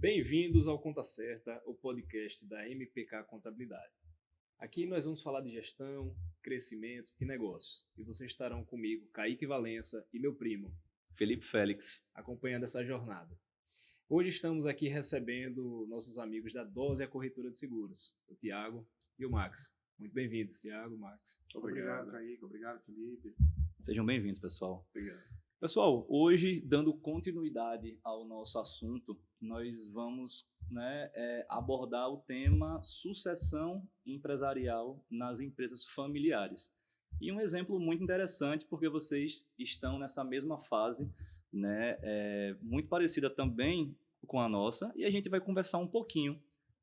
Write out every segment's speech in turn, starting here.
Bem-vindos ao Conta Certa, o podcast da MPK Contabilidade. Aqui nós vamos falar de gestão, crescimento e negócios. E vocês estarão comigo, Kaique Valença e meu primo, Felipe Félix, acompanhando essa jornada. Hoje estamos aqui recebendo nossos amigos da Dose, a corretora de seguros, o Tiago e o Max. Muito bem-vindos, Tiago, Max. Obrigado, Kaique. Obrigado, Felipe. Sejam bem-vindos, pessoal. Obrigado. Pessoal, hoje, dando continuidade ao nosso assunto, nós vamos abordar o tema sucessão empresarial nas empresas familiares. E um exemplo muito interessante, porque vocês estão nessa mesma fase, muito parecida também com a nossa, e a gente vai conversar um pouquinho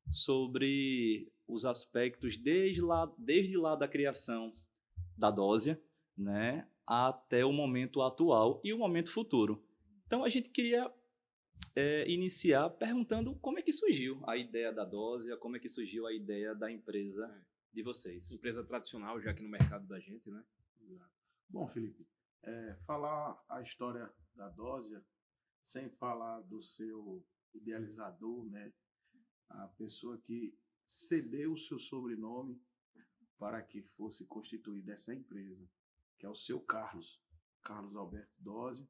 sobre os aspectos desde lá da criação da Dose, até o momento atual e o momento futuro. Então, a gente queria iniciar perguntando como é que surgiu a ideia da Dose, como é que surgiu a ideia da empresa de vocês. Empresa tradicional, já aqui no mercado da gente, né? Exato. Bom, Felipe, falar a história da Dose, sem falar do seu idealizador, a pessoa que cedeu o seu sobrenome para que fosse constituída essa empresa, que é o seu Carlos Alberto Dose.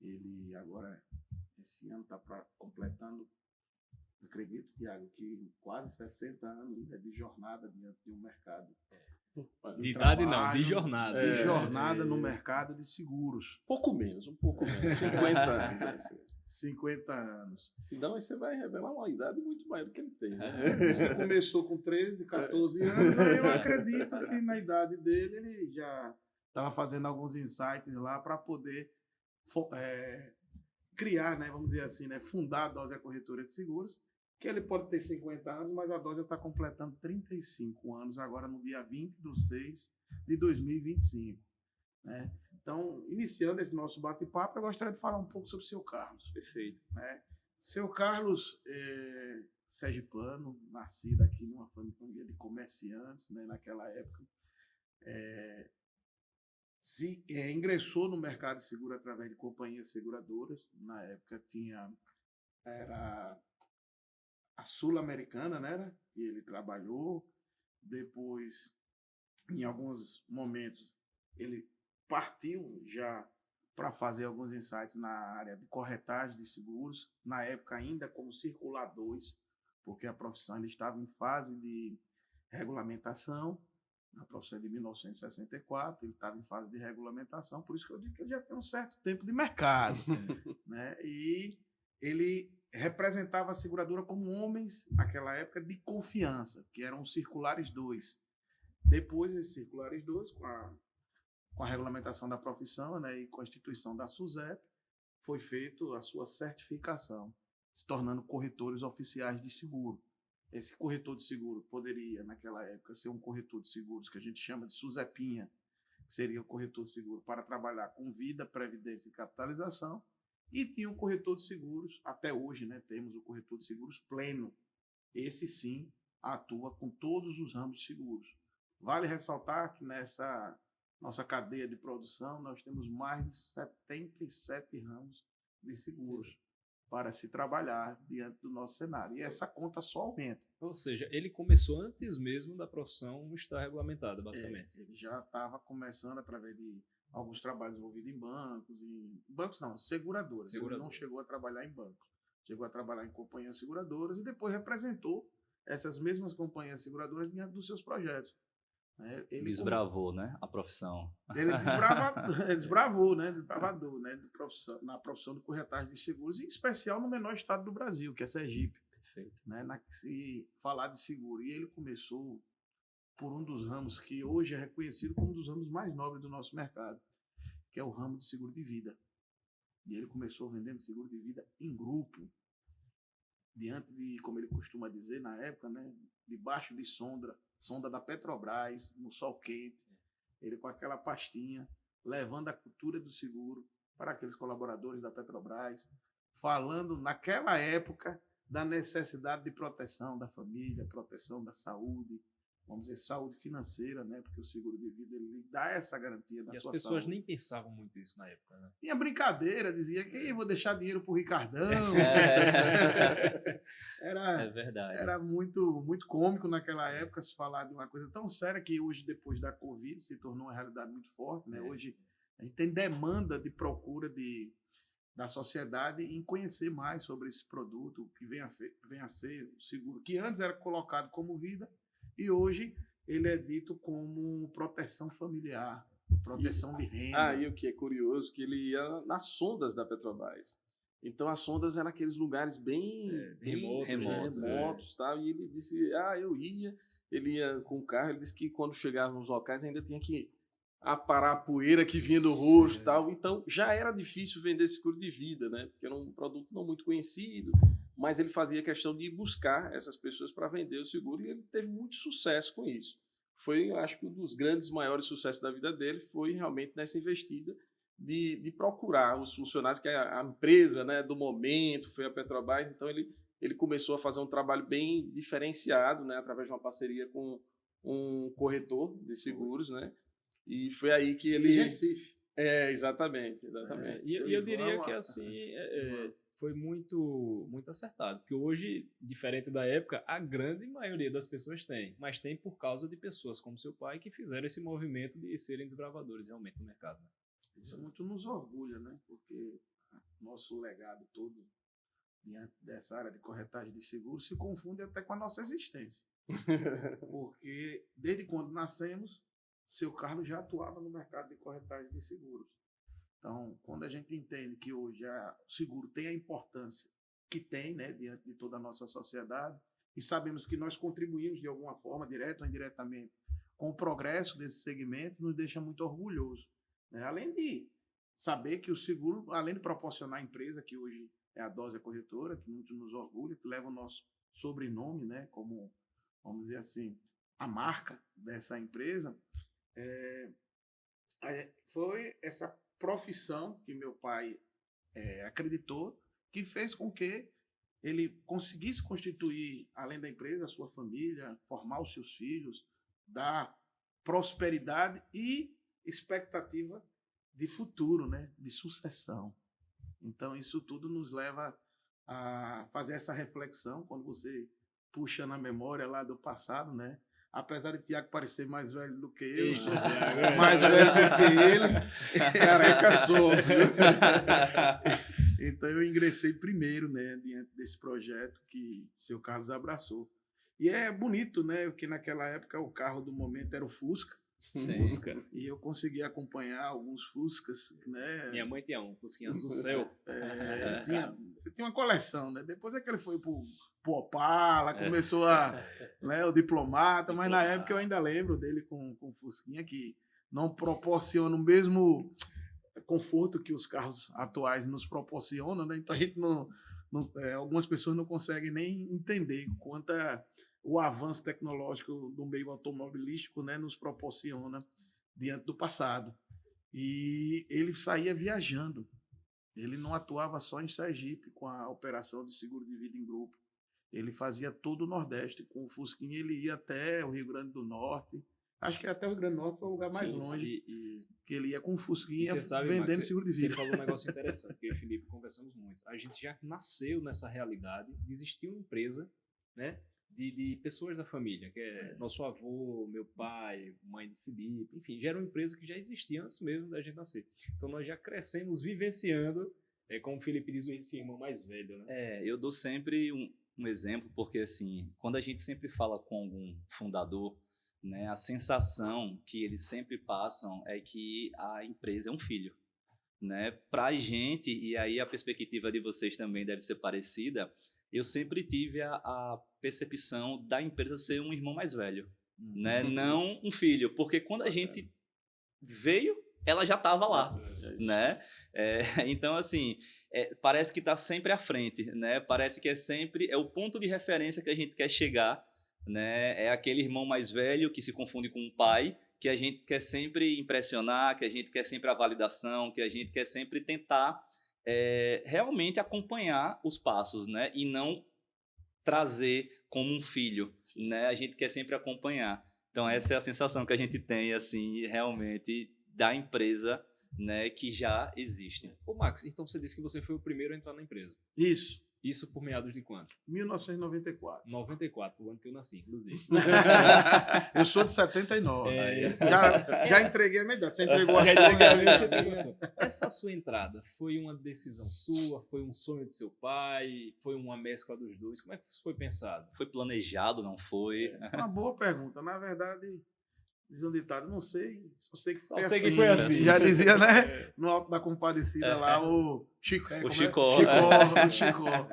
Ele agora, esse ano, está completando, acredito, Tiago, que quase 60 anos de jornada diante de um mercado. De idade não, de jornada. De jornada no mercado de seguros. Um pouco menos. 50 anos. Assim. 50 anos. Senão você vai revelar uma idade muito maior do que ele tem. Você começou com 13, 14 anos, aí eu acredito que na idade dele ele já estava fazendo alguns insights lá para poder criar, vamos dizer assim, fundar a Dose, a corretora de seguros, que ele pode ter 50 anos, mas a Dose está completando 35 anos agora no dia 20/6 de 2025. Então, iniciando esse nosso bate-papo, eu gostaria de falar um pouco sobre o seu Carlos. Perfeito. Seu Carlos é sergipano, nascido aqui numa família de comerciantes, naquela época. Ingressou no mercado de seguro através de companhias seguradoras. Na época era a Sul-Americana, que ele trabalhou. Depois, em alguns momentos, ele partiu já para fazer alguns insights na área de corretagem de seguros, na época ainda como circuladores, porque a profissão ainda estava em fase de regulamentação. A profissão é de 1964, ele estava em fase de regulamentação, por isso que eu digo que ele já tem um certo tempo de mercado. E ele representava a seguradora como homens, naquela época, de confiança, que eram os Circulares 2. Depois, esses Circulares 2, com a regulamentação da profissão e constituição da SUSEP, foi feita a sua certificação, se tornando corretores oficiais de seguro. Esse corretor de seguro poderia, naquela época, ser um corretor de seguros que a gente chama de SUSEPinha, que seria o corretor de seguro para trabalhar com vida, previdência e capitalização, e tinha um corretor de seguros, até hoje, temos o corretor de seguros pleno. Esse sim atua com todos os ramos de seguros. Vale ressaltar que nessa nossa cadeia de produção nós temos mais de 77 ramos de seguros para se trabalhar diante do nosso cenário. E essa conta só aumenta. Ou seja, ele começou antes mesmo da profissão estar regulamentada, basicamente. Ele já estava começando através de alguns trabalhos envolvidos em bancos não, seguradoras. Ele não chegou a trabalhar em bancos. Chegou a trabalhar em companhias seguradoras e depois representou essas mesmas companhias seguradoras diante dos seus projetos. Ele desbravou, a profissão. Ele desbravou, desbravador, na profissão de corretagem de seguros, em especial no menor estado do Brasil, que é Sergipe. Perfeito. Se falar de seguro. E ele começou por um dos ramos que hoje é reconhecido como um dos ramos mais nobres do nosso mercado, que é o ramo de seguro de vida. E ele começou vendendo seguro de vida em grupo, diante de, como ele costuma dizer na época, debaixo de sonda da Petrobras, no sol quente, ele com aquela pastinha, levando a cultura do seguro para aqueles colaboradores da Petrobras, falando naquela época da necessidade de proteção da família, proteção da saúde, vamos dizer, saúde financeira, né? Porque o seguro de vida ele dá essa garantia da E as sua pessoas saúde. nem pensavam muito isso na época, né? Tinha brincadeira, dizia que "Ih, vou deixar dinheiro pro Ricardão. É verdade. Era muito, muito cômico naquela época se falar de uma coisa tão séria que hoje, depois da Covid, se tornou uma realidade muito forte, né? É. Hoje a gente tem demanda de procura da sociedade em conhecer mais sobre esse produto que vem a ser o seguro, que antes era colocado como vida e hoje ele é dito como proteção familiar, proteção de renda. E o que é curioso, que ele ia nas sondas da Petrobras. Então, as sondas eram aqueles lugares bem remotos, tal, e ele disse, ele ia com o carro, ele disse que quando chegava nos locais ainda tinha que aparar a poeira que vinha do rosto e tal, então já era difícil vender seguro de vida, né? Porque era um produto não muito conhecido, mas ele fazia questão de buscar essas pessoas para vender o seguro e ele teve muito sucesso com isso. Foi, eu acho que um dos grandes, maiores sucessos da vida dele foi realmente nessa investida de procurar os funcionários, que a empresa, né, do momento foi a Petrobras, então ele começou a fazer um trabalho bem diferenciado, né, através de uma parceria com um corretor de seguros, né, e foi aí que ele... Em Recife. Exatamente. E eu diria que assim foi muito, muito acertado, porque hoje, diferente da época, a grande maioria das pessoas tem, mas tem por causa de pessoas como seu pai que fizeram esse movimento de serem desbravadores realmente no mercado. Né? Isso muito nos orgulha, né? Porque nosso legado todo diante dessa área de corretagem de seguros se confunde até com a nossa existência. Porque desde quando nascemos, seu Carlos já atuava no mercado de corretagem de seguros. Então, quando a gente entende que hoje o seguro tem a importância que tem, né, diante de toda a nossa sociedade, e sabemos que nós contribuímos de alguma forma, direto ou indiretamente, com o progresso desse segmento, nos deixa muito orgulhoso. Né? Além de saber que o seguro, além de proporcionar a empresa, que hoje é a Dose Corretora, que muito nos orgulha, que leva o nosso sobrenome, né, como, vamos dizer assim, a marca dessa empresa, foi essa profissão que meu pai acreditou, que fez com que ele conseguisse constituir, além da empresa, a sua família, formar os seus filhos, dar prosperidade e expectativa de futuro, né? De sucessão. Então, isso tudo nos leva a fazer essa reflexão quando você puxa na memória lá do passado, né? Apesar de Tiago parecer mais velho do que eu, sou mais velho do que ele, careca sou. Então eu ingressei primeiro, né, diante desse projeto que seu Carlos abraçou. E é bonito, né, porque naquela época o carro do momento era o Fusca. Fusca. E eu consegui acompanhar alguns Fuscas, né? Minha mãe tinha um Fusquinha azul céu. Tinha uma coleção, né? Depois é que ele foi pro Opala, começou o Diplomata, mas na época eu ainda lembro dele com Fusquinha, que não proporciona o mesmo conforto que os carros atuais nos proporcionam, né? Então a gente algumas pessoas não conseguem nem entender quanto o avanço tecnológico do meio automobilístico, né, nos proporciona diante do passado. E ele saía viajando. Ele não atuava só em Sergipe com a operação de seguro de vida em grupo. Ele fazia todo o Nordeste. Com o Fusquinha ele ia até o Rio Grande do Norte. Acho que até o Rio Grande do Norte foi o lugar mais longe. Que ele ia com o Fusquinha vendendo Max, seguro de vida. Você falou um negócio interessante, porque eu e o Felipe conversamos muito. A gente já nasceu nessa realidade de existir uma empresa, né, de pessoas da família, que é nosso avô, meu pai, mãe de Felipe, enfim, já era uma empresa que já existia antes mesmo da gente nascer. Então nós já crescemos vivenciando, como o Felipe diz, esse irmão mais velho, né? Eu dou sempre um exemplo, porque assim, quando a gente sempre fala com algum fundador, né, a sensação que eles sempre passam é que a empresa é um filho, né? Para a gente, e aí a perspectiva de vocês também deve ser parecida, eu sempre tive a percepção da empresa ser um irmão mais velho, né? Não um filho, porque quando a gente veio, ela já estava lá, né? Então, assim, parece que está sempre à frente, né? Parece que é o ponto de referência que a gente quer chegar, né? É aquele irmão mais velho que se confunde com um pai, que a gente quer sempre impressionar, que a gente quer sempre a validação, que a gente quer sempre tentar realmente acompanhar os passos, né? E não trazer como um filho, né? A gente quer sempre acompanhar. Então, essa é a sensação que a gente tem, assim, realmente, da empresa, né, que já existe. Ô, Max, então você disse que você foi o primeiro a entrar na empresa. Isso. Isso por meados de quanto? 1994. 94, o ano que eu nasci, inclusive. Eu sou de 79. É. Já entreguei a minha idade. Você entregou a Já sua. entreguei a minha, você entregou a sua. Essa sua entrada foi uma decisão sua? Foi um sonho de seu pai? Foi uma mescla dos dois? Como é que isso foi pensado? Foi planejado, não foi? Uma boa pergunta. Na verdade, diz um ditado, não sei, só sei que Só foi sei assim. que foi assim. Já dizia, né? No Alto da Compadecida lá, o Chico. O Chicó. O Chicó.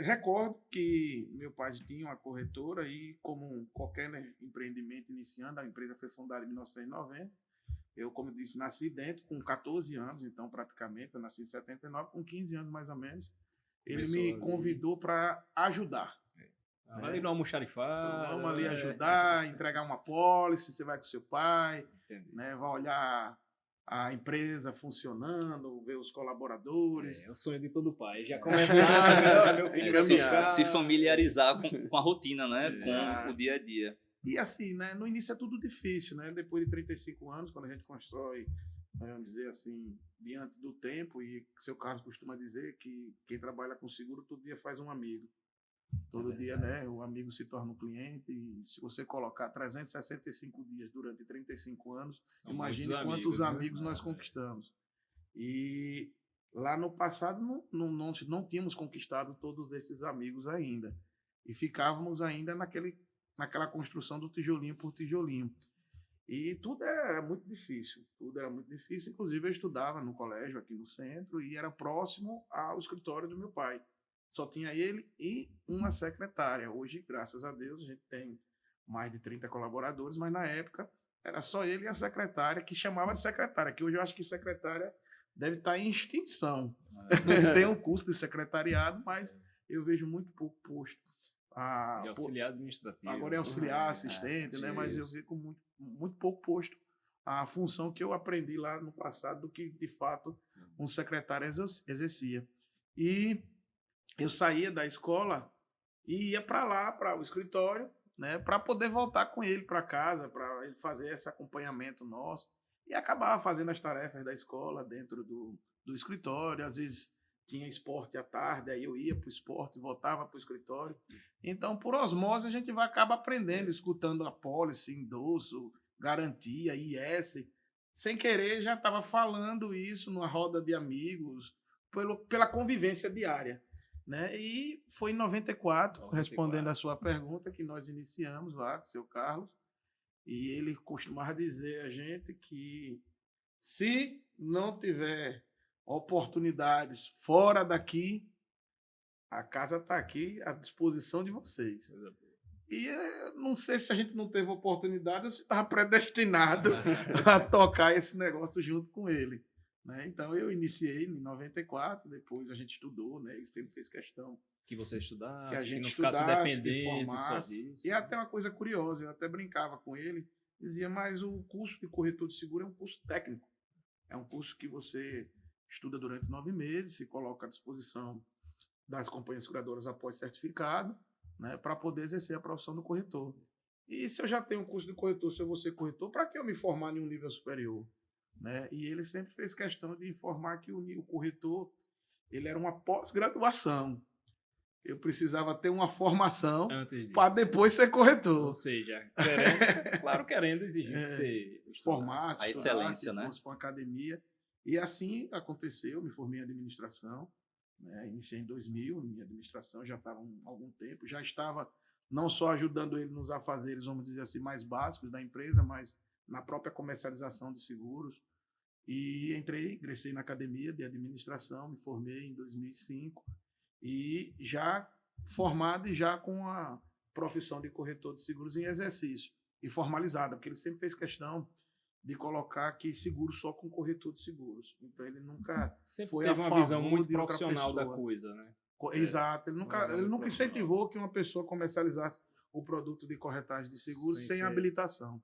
Recordo que meu pai tinha uma corretora e, como qualquer empreendimento iniciando, a empresa foi fundada em 1990. Eu, como disse, nasci dentro com 14 anos, então praticamente, eu nasci em 79, com 15 anos mais ou menos. Ele me convidou para ajudar. Ali no almoxarifado. Vamos ali ajudar, entregar uma apólice, você vai com seu pai, né, vai olhar a empresa funcionando, ver os colaboradores. É o sonho de todo pai. Já começar, meu filho, se familiarizar com a rotina, né? Com o dia a dia. E assim, né, no início é tudo difícil, né? Depois de 35 anos, quando a gente constrói, vamos dizer assim, diante do tempo, e seu Carlos costuma dizer que quem trabalha com seguro todo dia faz um amigo. Todo dia, né, o amigo se torna um cliente, e se você colocar 365 dias durante 35 anos, imagine quantos amigos nós conquistamos. E lá no passado não tínhamos conquistado todos esses amigos ainda. E ficávamos ainda naquela construção do tijolinho por tijolinho. E tudo era muito difícil, Inclusive eu estudava no colégio aqui no centro e era próximo ao escritório do meu pai. Só tinha ele e uma secretária. Hoje, graças a Deus, a gente tem mais de 30 colaboradores, mas na época era só ele e a secretária, que chamava de secretária, que hoje eu acho que secretária deve estar em extinção. Tem um curso de secretariado, mas eu vejo muito pouco posto. De auxiliar administrativo. Agora é auxiliar, assistente, né? Mas eu vejo muito pouco posto a função que eu aprendi lá no passado do que, de fato, um secretário exercia. E eu saía da escola e ia para lá, para o escritório, né, para poder voltar com ele para casa, para ele fazer esse acompanhamento nosso. E acabava fazendo as tarefas da escola dentro do escritório. Às vezes tinha esporte à tarde, aí eu ia para o esporte e voltava para o escritório. Então, por osmose, a gente acaba aprendendo, escutando apólice, endosso, garantia, IS. Sem querer, já estava falando isso numa roda de amigos, pela convivência diária. Né? E foi em 94, respondendo a sua pergunta, que nós iniciamos lá com o seu Carlos. E ele costumava dizer a gente que se não tiver oportunidades fora daqui, a casa está aqui à disposição de vocês. E não sei se a gente não teve oportunidade ou se estava predestinado a tocar esse negócio junto com ele. Né? Então, eu iniciei em 94, depois a gente estudou, né? Ele sempre fez questão que você estudasse, que a gente não ficasse dependente só disso. E até uma coisa curiosa, eu até brincava com ele, dizia, mas o curso de corretor de seguro é um curso técnico. É um curso que você estuda durante 9 meses, se coloca à disposição das companhias seguradoras após certificado, né, para poder exercer a profissão do corretor. E se eu já tenho um curso de corretor, se eu vou ser corretor, para que eu me formar em um nível superior? Né? E ele sempre fez questão de informar que o corretor ele era uma pós-graduação. Eu precisava ter uma formação para depois ser corretor. Ou seja, querendo exigir que você formasse, a excelência, né? Fosse para uma academia. E assim aconteceu, me formei em administração, né? Iniciei em 2000, minha administração já estava há algum tempo, já estava não só ajudando ele nos afazeres, vamos dizer assim, mais básicos da empresa, mas na própria comercialização de seguros. E ingressei na academia de administração, me formei em 2005 e já formado e já com a profissão de corretor de seguros em exercício e formalizada, porque ele sempre fez questão de colocar que seguro só com corretor de seguros. Então ele nunca sempre foi teve uma visão muito profissional da coisa, né? Exato, ele nunca incentivou que uma pessoa comercializasse o produto de corretagem de seguros sem habilitação.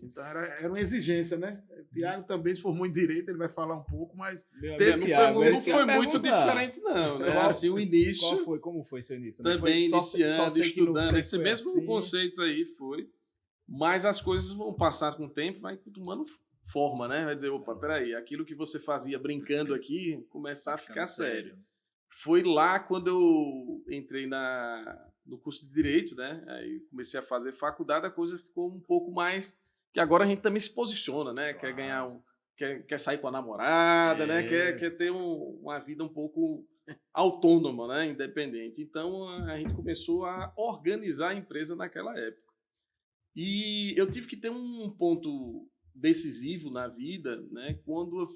Então era uma exigência, né? O Tiago também se formou em Direito, ele vai falar um pouco, mas não foi muito diferente, não. Né? Assim, o início... Como foi seu início? Também iniciando, estudando. Esse mesmo conceito aí foi. Mas as coisas vão passar com o tempo, vai tomando forma, né? Vai dizer, opa, peraí, aquilo que você fazia brincando aqui, começar a ficar sério. Foi lá quando eu entrei no curso de Direito, né? Aí comecei a fazer faculdade, a coisa ficou um pouco mais... Que agora a gente também se posiciona, né? Claro. Quer ganhar quer sair com a namorada, né? Quer ter uma vida um pouco autônoma, né? Independente. Então, a gente começou a organizar a empresa naquela época. E eu tive que ter um ponto decisivo na vida, né? Quando eu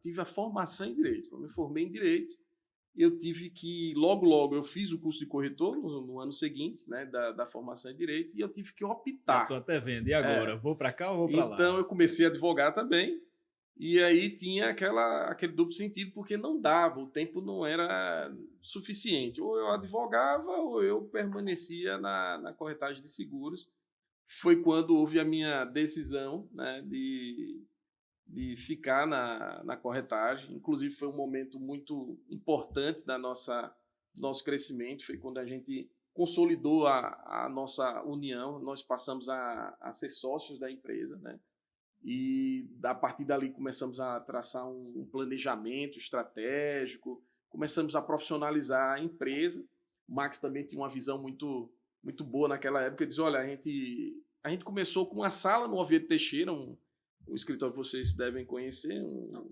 tive a formação em Direito. Quando eu me formei em Direito, eu tive que, logo, eu fiz o curso de corretor no ano seguinte, né, da formação em Direito, e eu tive que optar. Estou até vendo, e agora? Vou para cá ou vou para lá? Então, eu comecei a advogar também, e aí tinha aquele duplo sentido, porque não dava, o tempo não era suficiente. Ou eu advogava, ou eu permanecia na corretagem de seguros. Foi quando houve a minha decisão, né, de ficar na corretagem. Inclusive, foi um momento muito importante do nosso crescimento. Foi quando a gente consolidou a nossa união. Nós passamos a ser sócios da empresa, né? E, a partir dali, começamos a traçar um planejamento estratégico, começamos a profissionalizar a empresa. O Max também tinha uma visão muito, muito boa naquela época. Ele disse, olha, a gente começou com uma sala no Oviedo Teixeira, um escritório que vocês devem conhecer.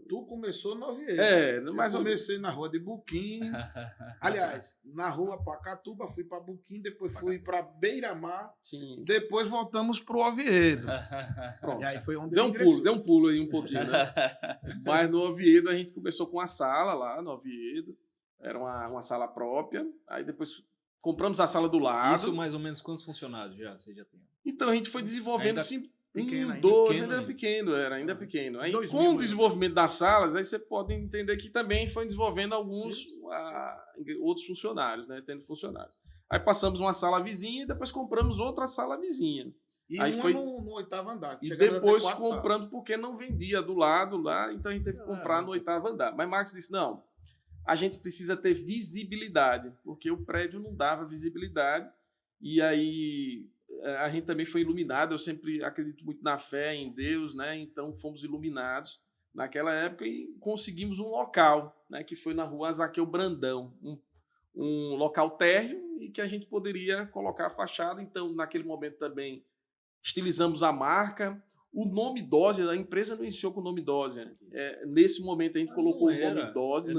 Tu começou no Oviedo. Mas eu comecei na rua de Buquim. Aliás, na rua Pacatuba, fui para Buquim, depois fui para Beira-Mar. Sim. Depois voltamos para o Oviedo. Pronto. E aí foi onde deu um pulo aí um pouquinho, né? Mas no Oviedo a gente começou com uma sala lá no Oviedo. Era uma sala própria. Aí depois compramos a sala do lado. Isso mais ou menos quantos funcionários você já tem? Então a gente foi desenvolvendo ainda pequeno. Aí, com o desenvolvimento das salas, aí você pode entender que também foi desenvolvendo alguns outros funcionários, né? Tendo funcionários. Aí passamos uma sala vizinha e depois compramos outra sala vizinha. E aí foi no 8º andar. E depois comprando porque não vendia do lado lá, então a gente teve que comprar no 8º andar. Mas Max disse, não, a gente precisa ter visibilidade, porque o prédio não dava visibilidade. E aí a gente também foi iluminado. Eu sempre acredito muito na fé, em Deus, né? Então fomos iluminados naquela época e conseguimos um local, né? Que foi na rua Zaqueu Brandão, um local térreo e que a gente poderia colocar a fachada. Então, naquele momento também estilizamos a marca. O nome Dósia, a empresa não iniciou com o nome Dósia. Nesse momento a gente colocou o nome Dósia,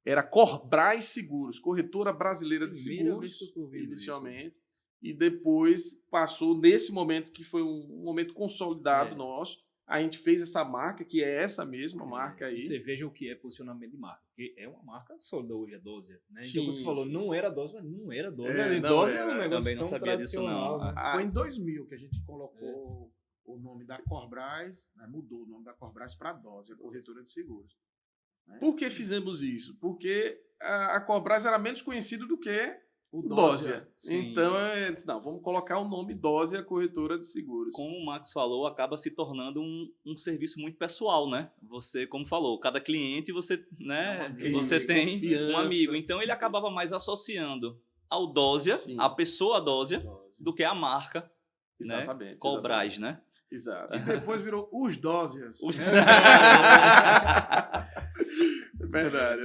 era Corbrais Seguros, Corretora Brasileira de Seguros, inicialmente. E depois passou, nesse momento, que foi um momento consolidado nosso, a gente fez essa marca, que é essa mesma marca aí. Você veja o que é posicionamento de marca, porque é uma marca sólida hoje, a Dósia. Né? Sim, então você falou, não era Dósia, mas não era Dósia. Dósia é um negócio também não sabia disso, não. Foi em 2000 que a gente colocou o nome da Corbrais, né? Mudou o nome da Corbrais para Dósia, Corretora de Seguros. Né? Por que fizemos isso? Porque a Corbrais era menos conhecida do que o Dósia. Então, eu disse, não, vamos colocar o nome Dósia, Corretora de Seguros. Como o Max falou, acaba se tornando um serviço muito pessoal, né? Você, como falou, cada cliente você tem um amigo. Então, ele acabava mais associando ao Dósia, a pessoa Dósia, do que a marca, exatamente, né? Corbrais, né? Exato. E depois virou os Dósias. Verdade.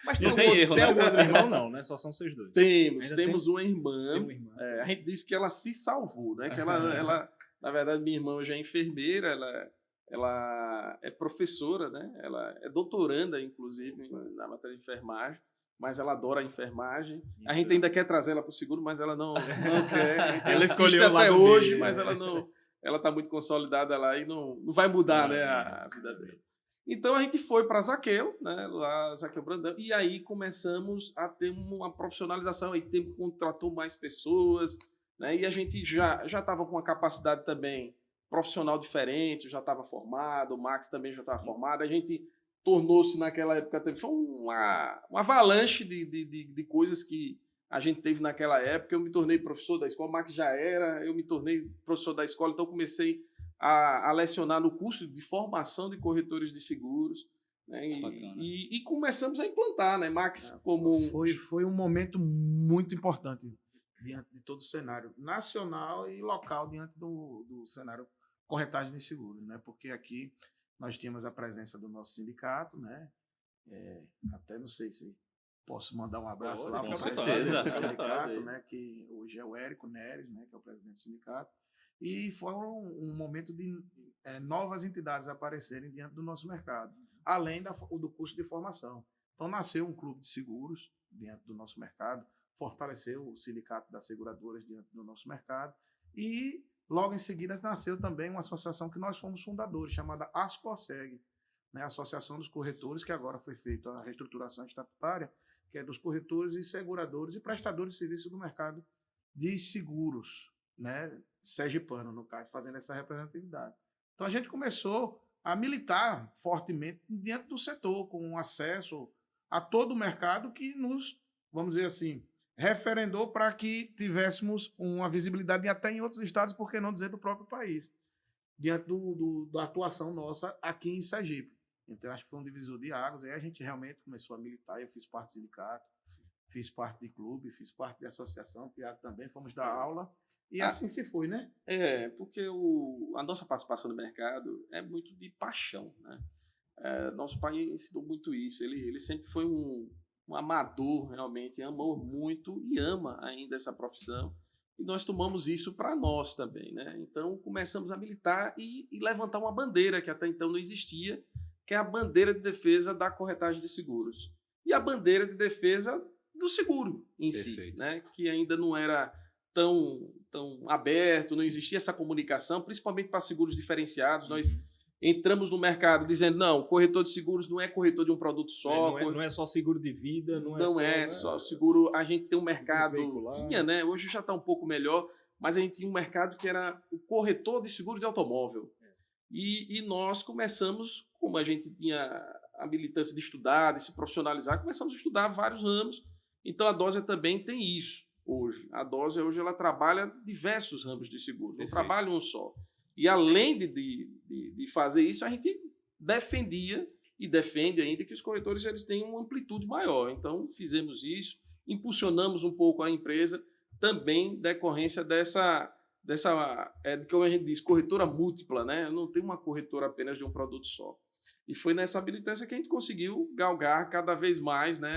Mas não tem erro, né? Tem algum outro irmão, não, né? Só são vocês dois. Temos uma irmã. A gente disse que ela se salvou, né? Que ela, na verdade, minha irmã hoje é enfermeira, ela é professora, né? Ela é doutoranda, inclusive, na matéria de enfermagem, mas ela adora a enfermagem. A gente ainda quer trazer ela para o seguro, mas ela não quer. Ela escolheu até hoje, mas ela não. Ela está muito consolidada lá e não vai mudar, né, a vida dela. Então a gente foi para Zaqueu, né, lá Zaqueu Brandão, e aí começamos a ter uma profissionalização, aí contratou mais pessoas, né, e a gente já estava com uma capacidade também profissional diferente, já estava formado, o Max também já estava formado, a gente tornou-se naquela época, foi uma avalanche de coisas que a gente teve naquela época. Eu me tornei professor da escola, o Max já era, eu me tornei professor da escola, então comecei a lecionar no curso de formação de corretores de seguros, né? E começamos a implantar, né, Max? Foi um momento muito importante, diante de todo o cenário nacional e local diante do cenário corretagem de seguros, né? Porque aqui nós tínhamos a presença do nosso sindicato, né? Até não sei se posso mandar um abraço lá para o presidente do sindicato, né? Que hoje é o Érico Neres, né? Que é o presidente do sindicato. E foi um momento de novas entidades aparecerem diante do nosso mercado, além do curso de formação. Então, nasceu um clube de seguros diante do nosso mercado, fortaleceu o sindicato das seguradoras diante do nosso mercado e, logo em seguida, nasceu também uma associação que nós fomos fundadores, chamada Ascorseg, né? A Associação dos Corretores, que agora foi feita a reestruturação estatutária, que é dos corretores e seguradores e prestadores de serviço do mercado de seguros, né? Sergipano, no caso, fazendo essa representatividade. Então, a gente começou a militar fortemente dentro do setor, com acesso a todo o mercado que nos, vamos dizer assim, referendou para que tivéssemos uma visibilidade até em outros estados, por que não dizer do próprio país, diante da atuação nossa aqui em Sergipe. Então, acho que foi um divisor de águas, aí a gente realmente começou a militar, eu fiz parte do sindicato, fiz parte de clube, fiz parte de associação, o Thiago também, fomos dar aula, e assim se foi, né? Porque a nossa participação no mercado é muito de paixão, né? Nosso pai ensinou muito isso, ele sempre foi um amador, realmente, amou muito e ama ainda essa profissão, e nós tomamos isso para nós também, né? Então, começamos a militar e levantar uma bandeira que até então não existia, que é a bandeira de defesa da corretagem de seguros. E a bandeira de defesa do seguro em si, né? Que ainda não era tão aberto, não existia essa comunicação, principalmente para seguros diferenciados. Nós entramos no mercado dizendo, não, corretor de seguros não é corretor de um produto só. Não é só seguro de vida, não é só seguro. A gente tem um mercado, tinha, né? Hoje já está um pouco melhor, mas a gente tinha um mercado que era o corretor de seguro de automóvel. E nós começamos, como a gente tinha a militância de estudar, de se profissionalizar, começamos a estudar vários ramos. Então, a Dósia também tem isso hoje. A Dósia hoje ela trabalha diversos ramos de seguros, não trabalha um só. E além de fazer isso, a gente defendia e defende ainda que os corretores eles tenham uma amplitude maior. Então, fizemos isso, impulsionamos um pouco a empresa, também decorrência dessa como a gente diz, corretora múltipla, né? Não tem uma corretora apenas de um produto só. E foi nessa habilitância que a gente conseguiu galgar cada vez mais, né,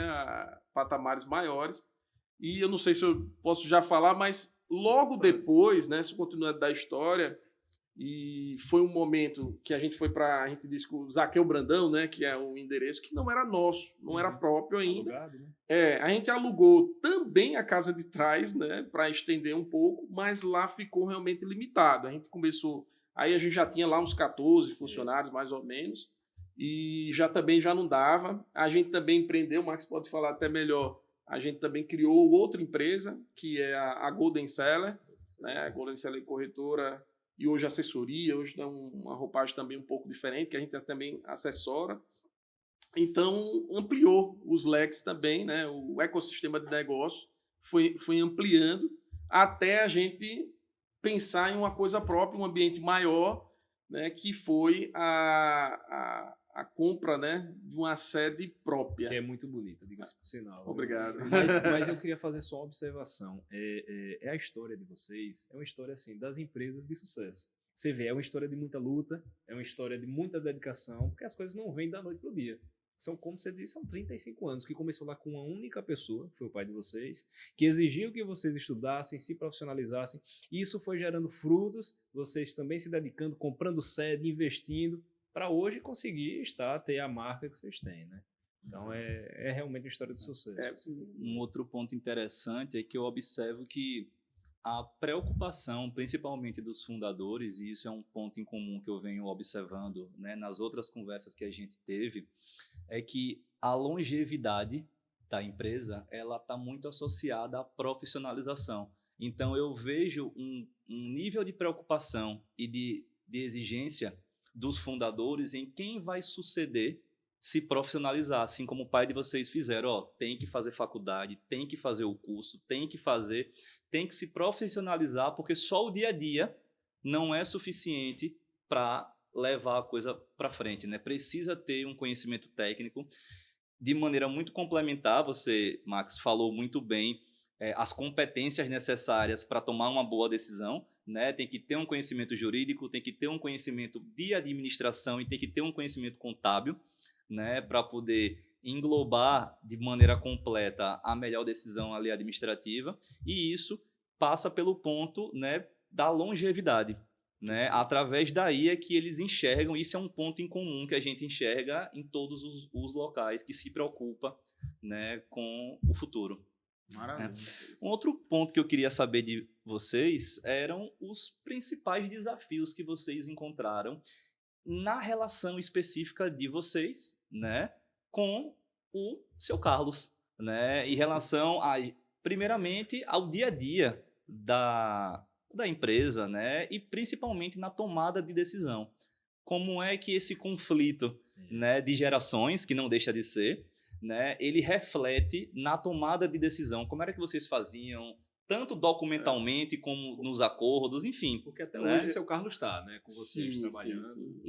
patamares maiores. E eu não sei se eu posso já falar, mas logo depois, né, se continuar da história, e foi um momento que a gente foi para, a gente disse com o Zaqueu Brandão, né, que é um endereço que não era nosso, não era próprio ainda. Alugado, né? A gente alugou também a casa de trás, né, para estender um pouco, mas lá ficou realmente limitado. A gente começou, aí a gente já tinha lá uns 14 funcionários, mais ou menos, e já não dava. A gente também empreendeu, o Max pode falar até melhor, a gente também criou outra empresa, que é a Golden Seller, né, a Golden Seller corretora, e hoje assessoria, hoje dá uma roupagem também um pouco diferente, que a gente também assessora. Então, ampliou os leques também, né? O ecossistema de negócio foi ampliando até a gente pensar em uma coisa própria, um ambiente maior, né? Que foi a compra, né? De uma sede própria. Que é muito bonita, diga-se por sinal. Obrigado. Mas eu queria fazer só uma observação. A história de vocês é uma história assim das empresas de sucesso. Você vê, é uma história de muita luta, é uma história de muita dedicação, porque as coisas não vêm da noite pro dia. São, como você disse, são 35 anos, que começou lá com uma única pessoa, que foi o pai de vocês, que exigiu que vocês estudassem, se profissionalizassem, e isso foi gerando frutos, vocês também se dedicando, comprando sede, investindo, para hoje conseguir ter a marca que vocês têm, né? Então, é realmente uma história de sucesso. Um outro ponto interessante é que eu observo que a preocupação, principalmente dos fundadores, e isso é um ponto em comum que eu venho observando, né, nas outras conversas que a gente teve, é que a longevidade da empresa ela está muito associada à profissionalização. Então, eu vejo um nível de preocupação e de exigência dos fundadores em quem vai suceder se profissionalizar, assim como o pai de vocês fizeram. Tem que fazer faculdade, tem que fazer o curso, tem que se profissionalizar, porque só o dia a dia não é suficiente para levar a coisa para frente, né? Precisa ter um conhecimento técnico de maneira muito complementar. Você, Max, falou muito bem as competências necessárias para tomar uma boa decisão, né? Tem que ter um conhecimento jurídico, tem que ter um conhecimento de administração e tem que ter um conhecimento contábil, né? Para poder englobar de maneira completa a melhor decisão ali administrativa, e isso passa pelo ponto, né, da longevidade, né? Através daí é que eles enxergam, isso é um ponto em comum que a gente enxerga em todos os locais que se preocupa, né, com o futuro. Maravilha. Um outro ponto que eu queria saber de vocês eram os principais desafios que vocês encontraram na relação específica de vocês, né, com o seu Carlos, né, em relação primeiramente ao dia a dia da empresa, né, e principalmente na tomada de decisão. Como é que esse conflito, né, de gerações, que não deixa de ser, né, ele reflete na tomada de decisão? Como era que vocês faziam, tanto documentalmente como nos acordos, enfim? Porque até né? hoje o seu Carlos está, né, com vocês trabalhando. Sim.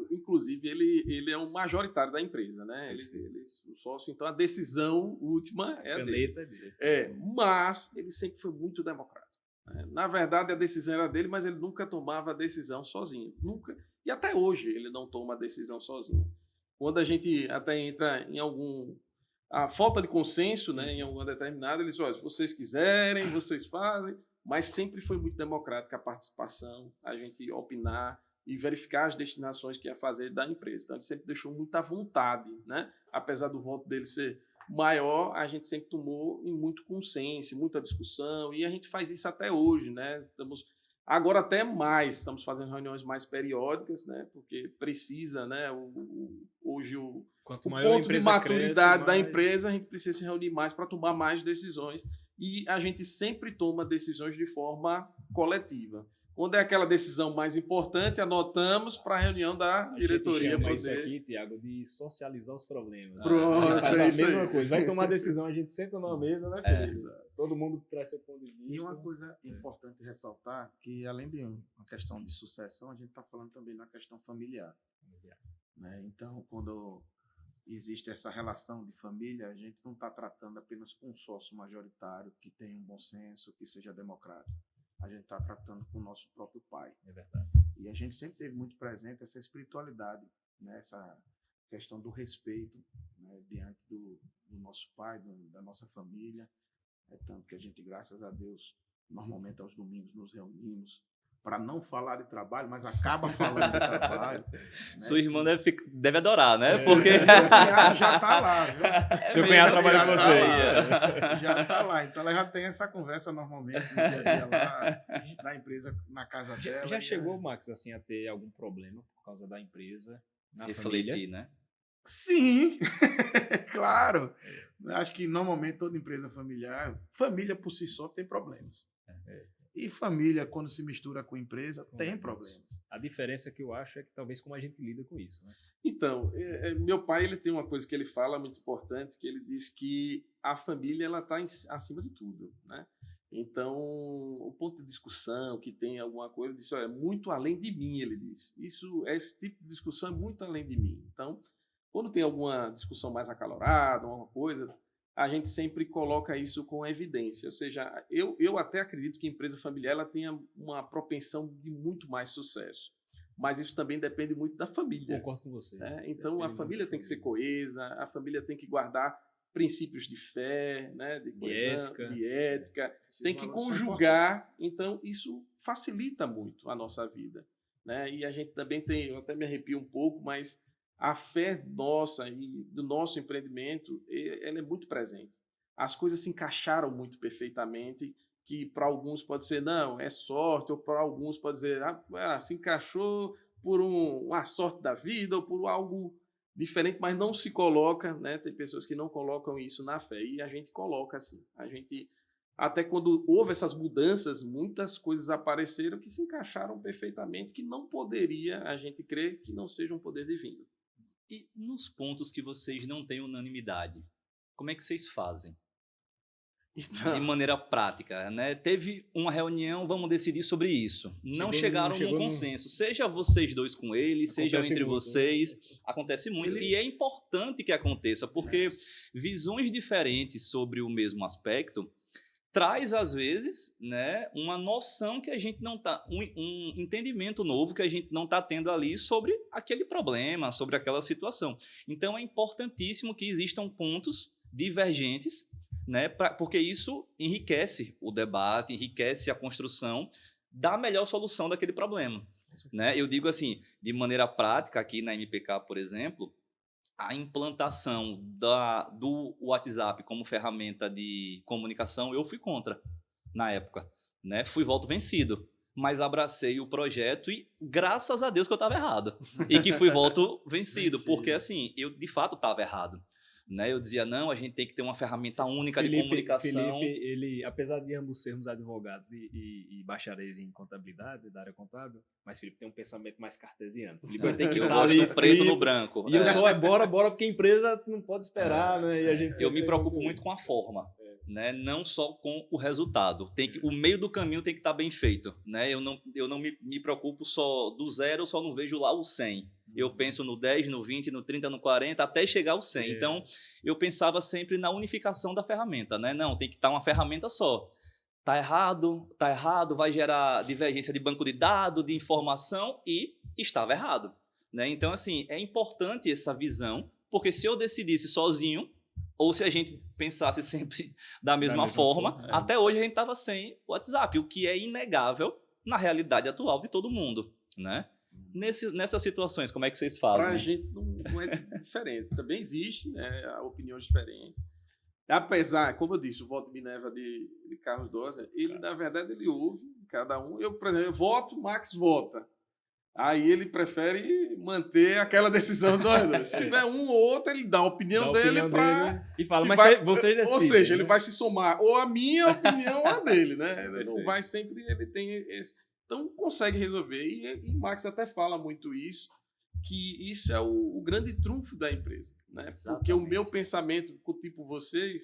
Inclusive, ele é um majoritário da empresa, né? Ele é o sócio, então a decisão última é dele. Mas ele sempre foi muito democrático. Na verdade, a decisão era dele, mas ele nunca tomava a decisão sozinho. Nunca. E até hoje ele não toma a decisão sozinho. Quando a gente até entra em a falta de consenso, né, em alguma determinada, eles dizem, se vocês quiserem, vocês fazem, mas sempre foi muito democrática a participação, a gente opinar e verificar as destinações que ia fazer da empresa. Então, ele sempre deixou muita vontade, né? Apesar do voto dele ser maior, a gente sempre tomou em muito consenso, muita discussão, e a gente faz isso até hoje, né? Agora até mais, estamos fazendo reuniões mais periódicas, né? Porque precisa, né? Hoje o ponto de maturidade da empresa, a gente precisa se reunir mais para tomar mais decisões, e a gente sempre toma decisões de forma coletiva. Quando é aquela decisão mais importante, anotamos para a reunião da diretoria. A gente chama isso aqui, Tiago, de socializar os problemas. Pronto, faz a mesma coisa. Vai tomar decisão, a gente senta numa mesa, né, Felipe? Todo mundo traz seu ponto de vista. E uma coisa importante ressaltar, que além de uma questão de sucessão, a gente está falando também na questão familiar. Né? Então, quando existe essa relação de família, a gente não está tratando apenas com um sócio majoritário que tenha um bom senso, que seja democrático. A gente está tratando com o nosso próprio pai. É verdade. E a gente sempre teve muito presente essa espiritualidade, né? Essa questão do respeito, né? Diante do nosso pai, da nossa família. É tanto que a gente, graças a Deus, normalmente aos domingos nos reunimos para não falar de trabalho, mas acaba falando de trabalho. Né? Sua irmã deve adorar, né? Porque meu cunhado já está lá. Viu? Seu cunhado trabalha com vocês. Já está lá. Então ela já tem essa conversa normalmente no dia a dia lá da empresa, na casa dela. Já chegou, Max, assim, a ter algum problema por causa da empresa na refletir, família? Né? Sim, claro. Acho que normalmente toda empresa familiar, família por si só tem problemas. E família, quando se mistura com empresa, tem problemas. A diferença que eu acho é que talvez como a gente lida com isso, né? Então, meu pai, ele tem uma coisa que ele fala muito importante, que ele diz que a família ela está acima de tudo, né? Então, o ponto de discussão, que tem alguma coisa, ele diz, é muito além de mim, ele diz. Esse tipo de discussão é muito além de mim. Então, quando tem alguma discussão mais acalorada, alguma coisa, a gente sempre coloca isso com evidência. Ou seja, eu até acredito que a empresa familiar ela tenha uma propensão de muito mais sucesso. Mas isso também depende muito da família. Concordo com você. Né? Então, a família tem que ser coesa, a família tem que guardar princípios de fé, né? de ética. Tem que conjugar. Então, isso facilita muito a nossa vida. Né? E a gente também tem, eu até me arrepio um pouco, mas a fé nossa e do nosso empreendimento, ela é muito presente. As coisas se encaixaram muito perfeitamente, que para alguns pode ser, não, é sorte, ou para alguns pode ser, se encaixou por uma sorte da vida, ou por algo diferente, mas não se coloca, né? Tem pessoas que não colocam isso na fé, e a gente coloca assim. A gente, até quando houve essas mudanças, muitas coisas apareceram que se encaixaram perfeitamente, que não poderia a gente crer que não seja um poder divino. E nos pontos que vocês não têm unanimidade, como é que vocês fazem? Então, de maneira prática, né? Teve uma reunião, vamos decidir sobre isso. Não chegaram num consenso. Seja vocês dois com ele, seja entre vocês. Acontece muito. E é importante que aconteça, porque visões diferentes sobre o mesmo aspecto traz, às vezes, né, uma noção que a gente não está, um entendimento novo que a gente não está tendo ali sobre aquele problema, sobre aquela situação. Então, é importantíssimo que existam pontos divergentes, né, porque isso enriquece o debate, enriquece a construção da melhor solução daquele problema. Né? Eu digo assim, de maneira prática, aqui na MPK, por exemplo, a implantação do WhatsApp como ferramenta de comunicação, eu fui contra na época. Né? Fui voto vencido, mas abracei o projeto e graças a Deus que eu estava errado. E que fui voto vencido, porque assim, eu de fato estava errado. Né? Eu dizia, não, a gente tem que ter uma ferramenta única de comunicação. Felipe, ele, apesar de ambos sermos advogados e bacharéis em contabilidade, da área contábil, mas Felipe tem um pensamento mais cartesiano. Felipe tem que eu gosto do preto no branco. E eu só bora, porque a empresa não pode esperar, né? E a gente eu me preocupo muito com a forma, né? Não só com o resultado. O meio do caminho tem que estar bem feito. Né? Eu não me preocupo só do 0, eu só não vejo lá o 100. Eu penso no 10, no 20, no 30, no 40, até chegar ao 100. Então, eu pensava sempre na unificação da ferramenta. Né? Não, tem que estar uma ferramenta só. Tá errado, vai gerar divergência de banco de dados, de informação, e estava errado. Né? Então, assim, é importante essa visão, porque se eu decidisse sozinho, ou se a gente pensasse sempre da mesma forma, até hoje a gente estava sem WhatsApp, o que é inegável na realidade atual de todo mundo. Né? Nessas situações, como é que vocês fazem? Para a gente não é diferente. Também existe, né, opiniões diferentes. Apesar, como eu disse, o voto Minerva de Carlos Dosa, ele, na verdade, ele ouve cada um. Eu, por exemplo, eu voto, Max vota. Aí ele prefere manter aquela decisão do Se tiver um ou outro, ele dá a opinião dele para... E fala, mas você decide. Ou seja, ele vai se somar ou a minha opinião ou a dele, né? Ele não vai sempre... Ele tem esse... Então, consegue resolver. E Max até fala muito isso, que isso é o grande trunfo da empresa. Né? Porque o meu pensamento, tipo vocês,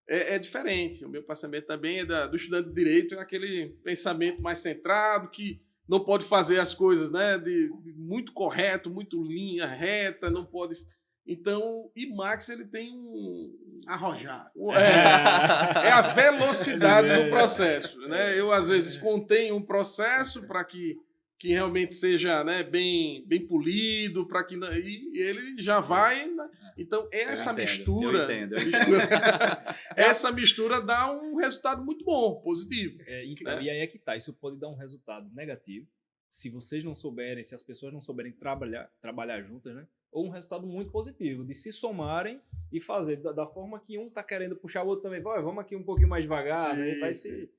é diferente. O meu pensamento também é do estudante de direito, é aquele pensamento mais centrado, que não pode fazer as coisas, né, de muito correto, muito linha reta, não pode... Então, e Max, ele tem arrojar. É a velocidade do processo. Né? Eu, às vezes, contenho um processo para que realmente seja, né, bem polido, para que e ele já vai... Né? Então, essa mistura... Eu entendo. Essa mistura dá um resultado muito bom, positivo. Né? E aí é que tá. Isso pode dar um resultado negativo, se vocês não souberem, se as pessoas não souberem trabalhar juntas, né? Ou um resultado muito positivo, de se somarem e fazer da forma que um está querendo puxar o outro também. Vamos aqui um pouquinho mais devagar, né? Vai se...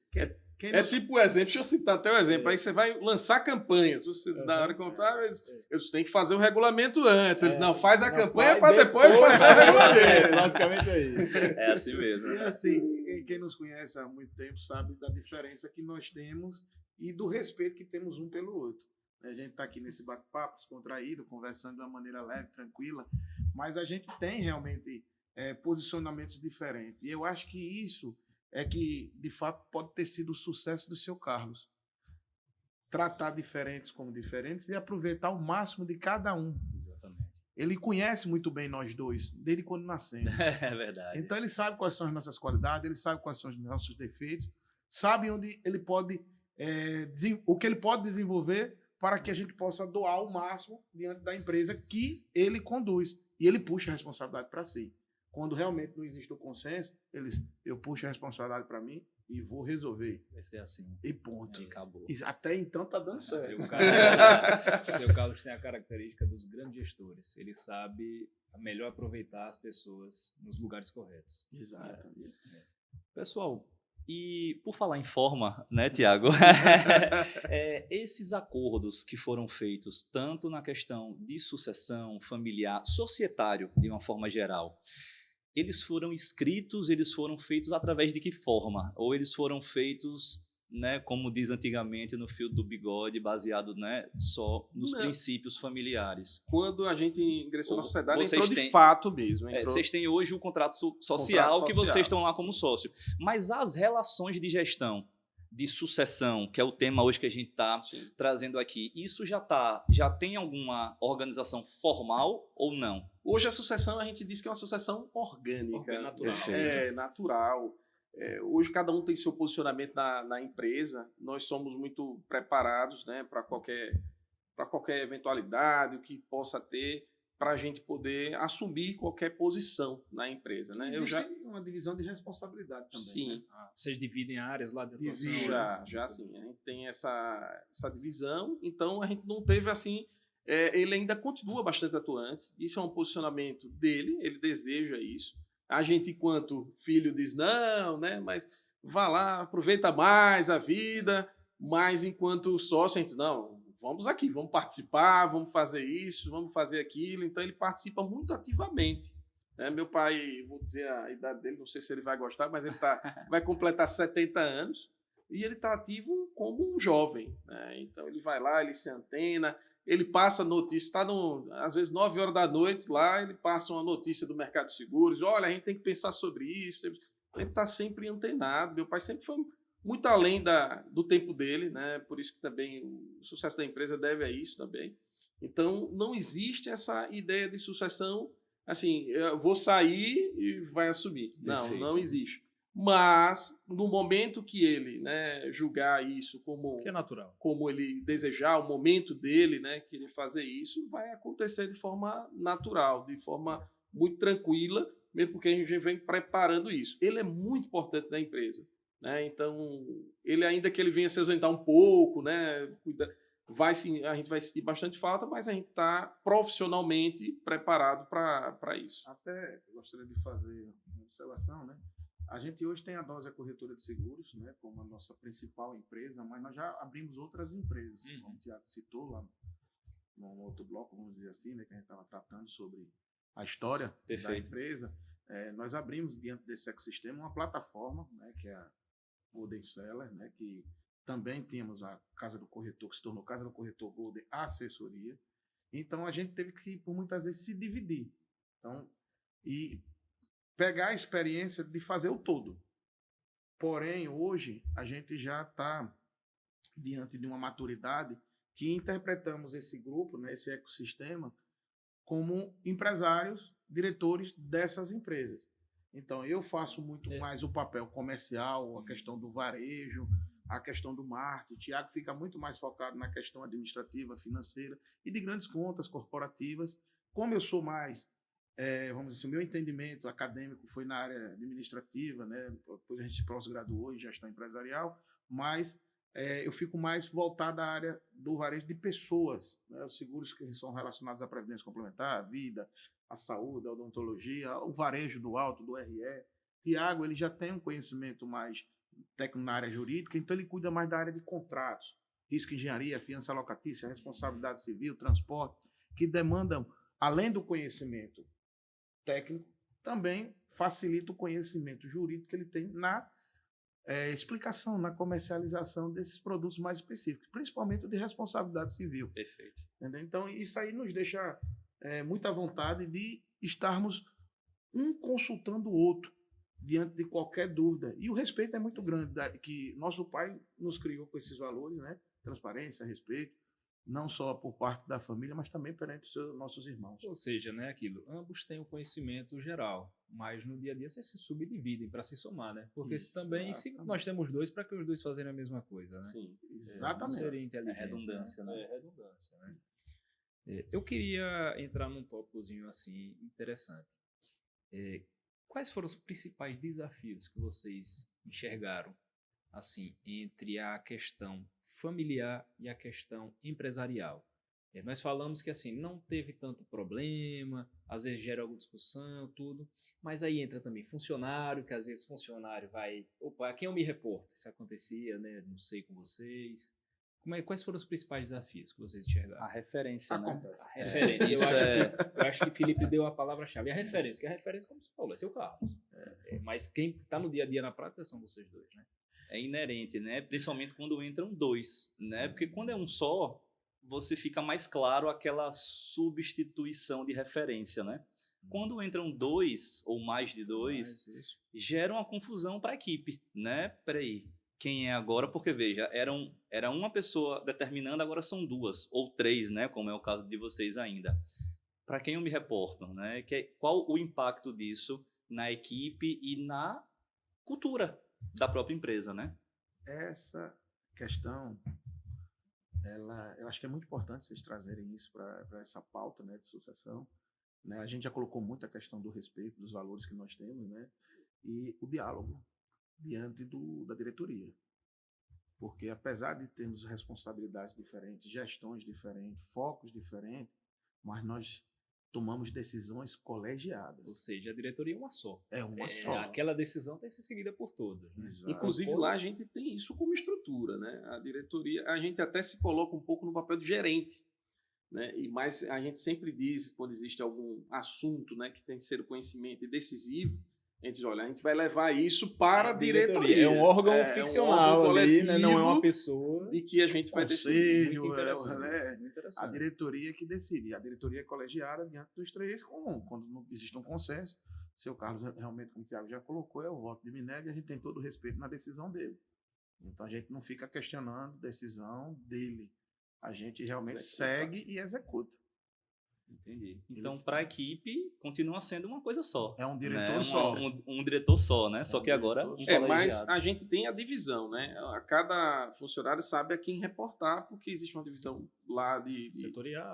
tipo o exemplo, deixa eu citar até o exemplo. Aí você vai lançar campanhas. Vocês da área contábil, eles têm que fazer o regulamento antes. Eles não faz a campanha para depois fazer o regulamento. Basicamente é isso. É assim mesmo. E assim, quem nos conhece há muito tempo sabe da diferença que nós temos e do respeito que temos um pelo outro. A gente está aqui nesse bate-papo descontraído, conversando de uma maneira leve, tranquila, mas a gente tem realmente posicionamentos diferentes. E eu acho que isso é que, de fato, pode ter sido o sucesso do seu Carlos. Tratar diferentes como diferentes e aproveitar o máximo de cada um. Exatamente. Ele conhece muito bem nós dois, desde quando nascemos. É verdade. Então ele sabe quais são as nossas qualidades, ele sabe quais são os nossos defeitos, sabe onde ele pode, o que ele pode desenvolver para que a gente possa doar o máximo diante da empresa que ele conduz. E ele puxa a responsabilidade para si. Quando realmente não existe o consenso, eu puxo a responsabilidade para mim e vou resolver. Vai ser assim. E ponto. E acabou. E até então tá dando certo. O seu Carlos tem a característica dos grandes gestores. Ele sabe melhor aproveitar as pessoas nos lugares corretos. Exato. Pessoal, e por falar em forma, né, Tiago? Esses acordos que foram feitos tanto na questão de sucessão familiar, societário, de uma forma geral, eles foram escritos, eles foram feitos através de que forma? Ou eles foram feitos, né, como diz antigamente, no fio do bigode, baseado, né, só nos princípios familiares? Quando a gente ingressou na sociedade, entrou de fato mesmo. Vocês têm hoje o contrato social que vocês estão lá como sócio. Mas as relações de gestão, de sucessão, que é o tema hoje que a gente está trazendo aqui, isso já tem alguma organização formal ou não? Hoje a sucessão, a gente diz que é uma sucessão orgânica. Natural. Natural. hoje cada um tem seu posicionamento na empresa, nós somos muito preparados, né, para qualquer eventualidade, o que possa ter, para a gente poder assumir qualquer posição na empresa. Né? Existe uma divisão de responsabilidade também. Sim. Né? Vocês dividem áreas lá de atuação? Já sim. A gente tem essa divisão, então a gente não teve assim... ele ainda continua bastante atuante, isso é um posicionamento dele, ele deseja isso. A gente, enquanto filho, diz não, né? Mas vá lá, aproveita mais a vida, mas enquanto sócio, a gente diz, não, vamos aqui, vamos participar, vamos fazer isso, vamos fazer aquilo. Então, ele participa muito ativamente. Né? Meu pai, vou dizer a idade dele, não sei se ele vai gostar, mas ele vai completar 70 anos e ele está ativo como um jovem. Né? Então, ele vai lá, ele se antena, ele passa notícia, está às vezes 9 horas da noite lá, ele passa uma notícia do mercado de seguros, olha, a gente tem que pensar sobre isso. Ele está sempre antenado. Meu pai sempre foi muito além do tempo dele, né? Por isso que também o sucesso da empresa deve a isso também. Então, não existe essa ideia de sucessão, assim, eu vou sair e vai assumir. Perfeito. Não existe. Mas, no momento que ele, né, julgar isso como... Que é natural. Como ele desejar, o momento dele, né, querer fazer isso, vai acontecer de forma natural, de forma muito tranquila, mesmo porque a gente vem preparando isso. Ele é muito importante na empresa. Né? Então, ele ainda que ele venha se ausentar um pouco, né, a gente vai sentir bastante falta, mas a gente está profissionalmente preparado para isso. Até eu gostaria de fazer uma observação, né? A gente hoje tem a Dose Corretora de Seguros, né, como a nossa principal empresa, mas nós já abrimos outras empresas, como o Thiago citou lá no outro bloco, vamos dizer assim, né, que a gente estava tratando sobre a história da empresa. Nós abrimos, diante desse ecossistema, uma plataforma, né, que é a Golden Seller, né, que também temos a Casa do Corretor, que se tornou Casa do Corretor Golden Assessoria. Então, a gente teve que, por muitas vezes, se dividir. Então, e pegar a experiência de fazer o todo. Porém, hoje, a gente já está diante de uma maturidade que interpretamos esse grupo, né, esse ecossistema, como empresários, diretores dessas empresas. Então, eu faço muito mais o papel comercial, a questão do varejo, a questão do marketing. O Thiago fica muito mais focado na questão administrativa, financeira e de grandes contas corporativas. Como eu sou mais, vamos dizer, o meu entendimento acadêmico foi na área administrativa, né? Depois a gente se pós-graduou em gestão empresarial, mas eu fico mais voltado à área do varejo de pessoas, né? Os seguros que são relacionados à previdência complementar, à vida, à saúde, à odontologia, o varejo do alto, do RE. Tiago, ele já tem um conhecimento mais técnico na área jurídica, então ele cuida mais da área de contratos, risco, engenharia, fiança locatícia, responsabilidade civil, transporte, que demandam, além do conhecimento técnico, também facilita o conhecimento jurídico que ele tem na explicação, na comercialização desses produtos mais específicos, principalmente o de responsabilidade civil. Perfeito. Entendeu? Então, isso aí nos deixa muita vontade de estarmos um consultando o outro diante de qualquer dúvida. E o respeito é muito grande, que nosso pai nos criou com esses valores, né? Transparência, respeito, não só por parte da família, mas também perante os nossos irmãos. Ou seja, né, aquilo, ambos têm o conhecimento geral, mas no dia a dia vocês se subdividem para se somar, né? Porque Isso, também, se nós temos dois, para que os dois fazerem a mesma coisa, né? Sim, exatamente. Não seria inteligente. Redundância, né? Redundância, né? Eu queria entrar num tópicozinho assim interessante. Quais foram os principais desafios que vocês enxergaram assim entre a questão familiar e a questão empresarial? Nós falamos que assim não teve tanto problema, às vezes gera alguma discussão, tudo, mas aí entra também funcionário, que às vezes funcionário vai, opa, a quem eu me reporto? Isso acontecia, né? Não sei com vocês. Quais foram os principais desafios que vocês enxergaram? A referência, né? A referência. Eu acho que Felipe deu a palavra-chave. A referência, que a referência, como você falou, é seu Carlos. Mas quem está no dia a dia na prática são vocês dois, né? É inerente, né? Principalmente quando entram dois, né? Porque quando é um só, você fica mais claro aquela substituição de referência, né? Quando entram dois ou mais de dois, gera uma confusão para a equipe, né? Peraí, quem é agora? Porque, veja, era uma pessoa determinando, agora são duas ou três, né? Como é o caso de vocês ainda. Para quem eu me reporto, né? Qual o impacto disso na equipe e na cultura, da própria empresa, né? Essa questão, eu acho que é muito importante vocês trazerem isso para essa pauta, né, de sucessão. Né? A gente já colocou muito a questão do respeito, dos valores que nós temos, né? E o diálogo diante da diretoria. Porque apesar de termos responsabilidades diferentes, gestões diferentes, focos diferentes, mas nós tomamos decisões colegiadas. Ou seja, a diretoria é uma só. É uma só. Aquela decisão tem que ser seguida por todos. Né? Inclusive, lá a gente tem isso como estrutura, né? A diretoria, a gente até se coloca um pouco no papel de gerente, né? Mas a gente sempre diz, quando existe algum assunto, né, que tem que ser o conhecimento decisivo, a gente diz, olha, a gente vai levar isso para a diretoria. É um órgão ficcional, um órgão ali, né? Não é uma coletivo pessoa. de que a gente vai decidir. Muito interessante. Muito interessante. A diretoria que decide. A diretoria é colegiada diante dos três, quando não existe um consenso. O seu Carlos, realmente, como o Thiago já colocou, é o voto de Mineg, e a gente tem todo o respeito na decisão dele. Então a gente não fica questionando a decisão dele. A gente realmente segue e executa. Entendi. Então, para a equipe, continua sendo uma coisa só. É um diretor né? só. Um diretor só, né? Só que agora mas a gente tem a divisão, né? A cada funcionário sabe a quem reportar, porque existe uma divisão lá de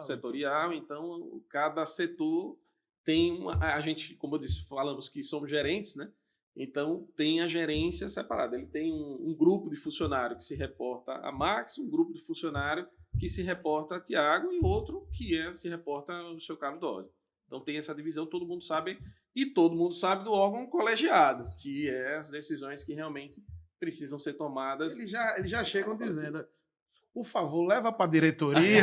setorial. Então, cada setor tem a gente, como eu disse, falamos que somos gerentes, né? Então, tem a gerência separada. Ele tem um grupo de funcionário que se reporta a Max, um grupo de funcionário que se reporta a Thiago e outro que se reporta ao seu Carlos Dose. Então, tem essa divisão, todo mundo sabe, e todo mundo sabe do órgão colegiado, que é as decisões que realmente precisam ser tomadas. Eles já chegam dizendo, por favor, leva para a diretoria